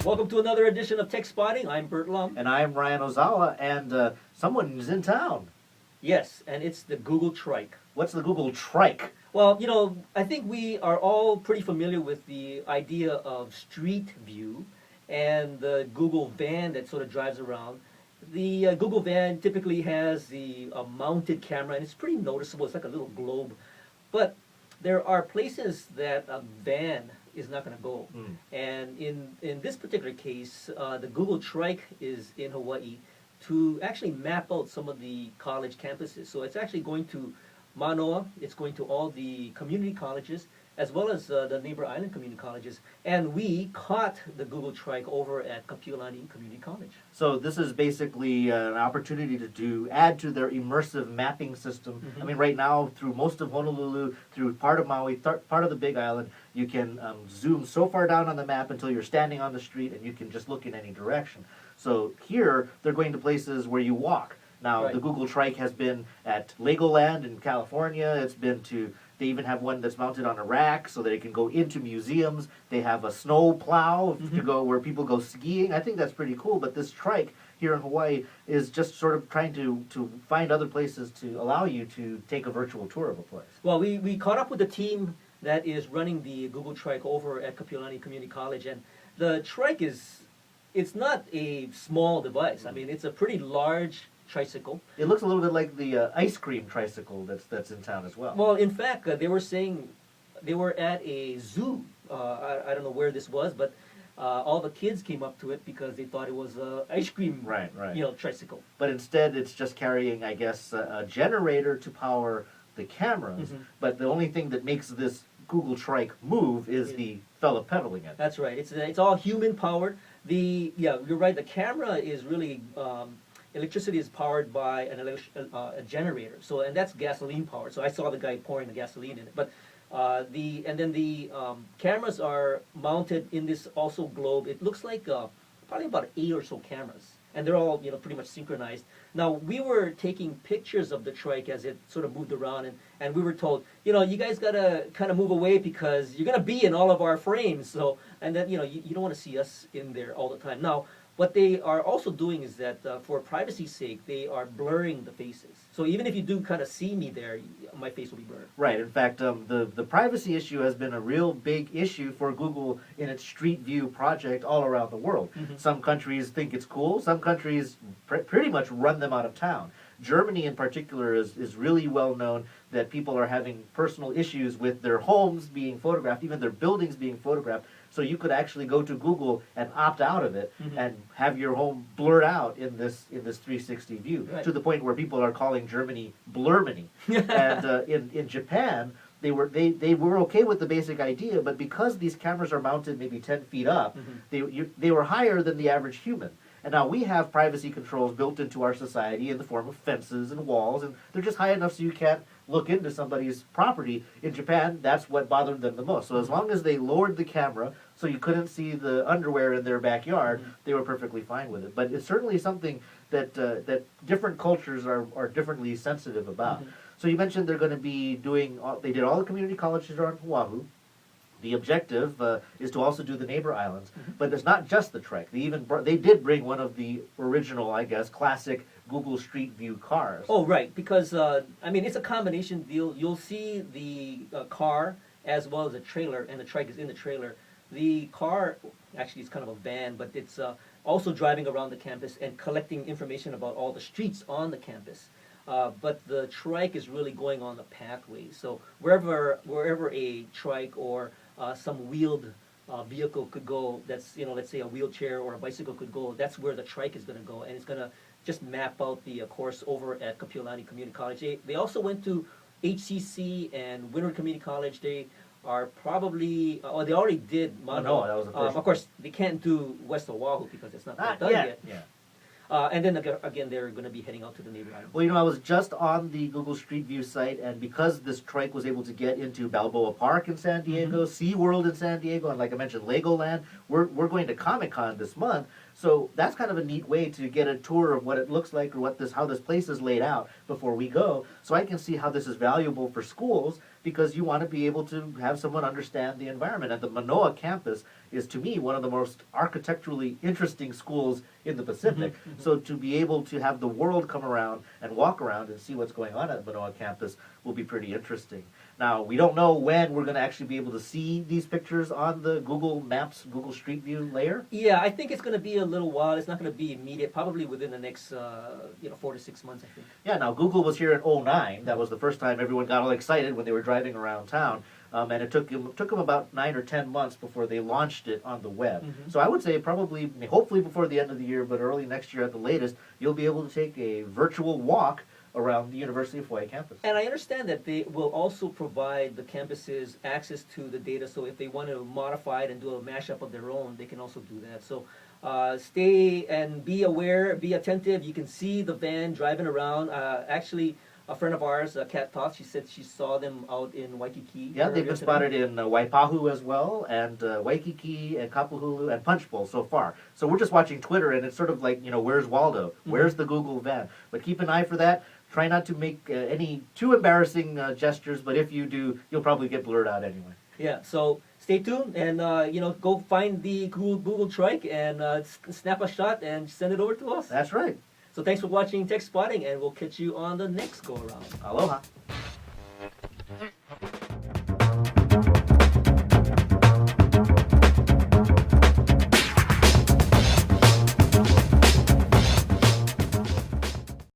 Welcome to another edition of Techspotting. I'm Burt Lum. And I'm Ryan Ozawa, and someone's in town. Yes, and it's the Google Trike. What's the Google Trike? Well, I think we are all pretty familiar with the idea of street view and the Google van that sort of drives around. The Google van typically has the mounted camera, and it's pretty noticeable. It's like a little globe. But there are places that a van is not going to go. And in this particular case, the Google Trike is in Hawaii to actually map out some of the college campuses. So it's actually going to Manoa, it's going to all the community colleges, as well as the neighbor island community colleges. And we caught the Google Trike over at Kapiolani Community College. So this is basically an opportunity to add to their immersive mapping system. I mean, right now, through most of Honolulu, through part of Maui, part of the Big Island, you can zoom so far down on the map until you're standing on the street and you can just look in any direction. So here, they're going to places where you walk. Now, Right. The Google Trike has been at Legoland in California. It's been to, they even have one that's mounted on a rack so that it can go into museums. They have a snow plow to go where people go skiing. I think that's pretty cool, but this trike here in Hawaii is just sort of trying to find other places to allow you to take a virtual tour of a place. Well, we caught up with the team that is running the Google Trike over at Kapiolani Community College, and the Trike it's not a small device. I mean, it's a pretty large tricycle. It looks a little bit like the ice cream tricycle that's in town as well. Well, in fact, they were saying they were at a zoo. I don't know where this was, but all the kids came up to it because they thought it was an ice cream, Right. tricycle. But instead, it's just carrying, I guess, a generator to power the cameras. But the only thing that makes this Google Trike move is the fella pedaling it. That's right. It's all human powered. You're right. The camera is really electricity is powered by a generator. So, and that's gasoline powered. So I saw the guy pouring the gasoline in it. But the cameras are mounted in this also globe. It looks like probably about 8 or so cameras, and they're all pretty much synchronized. Now, we were taking pictures of the trike as it sort of moved around, and we were told, you guys gotta kind of move away because you're gonna be in all of our frames. So, and then you don't want to see us in there all the time. Now, what they are also doing is that for privacy's sake, they are blurring the faces. So even if you do kind of see me there, my face will be blurred. Right. In fact, the privacy issue has been a real big issue for Google in its Street View project all around the world. Some countries think it's cool. Some countries pretty much run them out of town. Germany in particular is really well known that people are having personal issues with their homes being photographed, even their buildings being photographed. So you could actually go to Google and opt out of it and have your home blurred out in this 360 view, Right. to the point where people are calling Germany Blurmany. And in Japan, they were okay with the basic idea, but because these cameras are mounted maybe 10 feet up, they were higher than the average human. And now we have privacy controls built into our society in the form of fences and walls, and they're just high enough so you can't look into somebody's property. In Japan, that's what bothered them the most. So as long as they lowered the camera so you couldn't see the underwear in their backyard, they were perfectly fine with it. But it's certainly something that different cultures are differently sensitive about. So you mentioned they're going to be they did all the community colleges on Oahu. The objective is to also do the neighbor islands, but it's not just the trek. They did bring one of the original, I guess, classic Google Street View cars. Oh, right, because it's a combination deal. You'll see the car as well as a trailer, and the trike is in the trailer. The car actually is kind of a van, but it's also driving around the campus and collecting information about all the streets on the campus. But the trike is really going on the pathways. So wherever a trike or some wheeled vehicle could go, that's let's say a wheelchair or a bicycle could go, that's where the trike is going to go, and it's going to just map out the course over at Kapiolani Community College. They also went to HCC and Windward Community College. They are probably they already did Manoa. No, that was the first of course, they can't do West Oahu because it's not done yet. Yeah. And then again, they're going to be heading out to the neighbor island. Well, I was just on the Google Street View site, and because this trike was able to get into Balboa Park in San Diego, SeaWorld in San Diego, and like I mentioned, Legoland, we're going to Comic-Con this month. So that's kind of a neat way to get a tour of what it looks like or how this place is laid out before we go. So I can see how this is valuable for schools, because you want to be able to have someone understand the environment. And the Manoa campus is, to me, one of the most architecturally interesting schools in the Pacific. So to be able to have the world come around and walk around and see what's going on at Manoa campus will be pretty interesting. Now, we don't know when we're going to actually be able to see these pictures on the Google Maps, Google Street View layer. Yeah, I think it's going to be a little while. It's not going to be immediate. Probably within the next 4 to 6 months, I think. Yeah, now Google was here in '09. That was the first time everyone got all excited when they were driving around town. And it took them about 9 or 10 months before they launched it on the web. So I would say probably, hopefully before the end of the year, but early next year at the latest, you'll be able to take a virtual walk around the University of Hawaii campus. And I understand that they will also provide the campuses access to the data, so if they want to modify it and do a mashup of their own, they can also do that. So stay and be aware, be attentive. You can see the van driving around. Actually, a friend of ours, Kat Toth, she said she saw them out in Waikiki. Yeah, they've earlier been today. spotted in Waipahu as well, and Waikiki, and Kapahulu, and Punchbowl so far. So we're just watching Twitter, and it's sort of like, where's Waldo? Where's the Google van? But keep an eye for that. Try not to make any too embarrassing gestures, but if you do, you'll probably get blurred out anyway. Yeah, so stay tuned and go find the Google Trike and snap a shot and send it over to us. That's right. So thanks for watching Techspotting, and we'll catch you on the next go around. Aloha.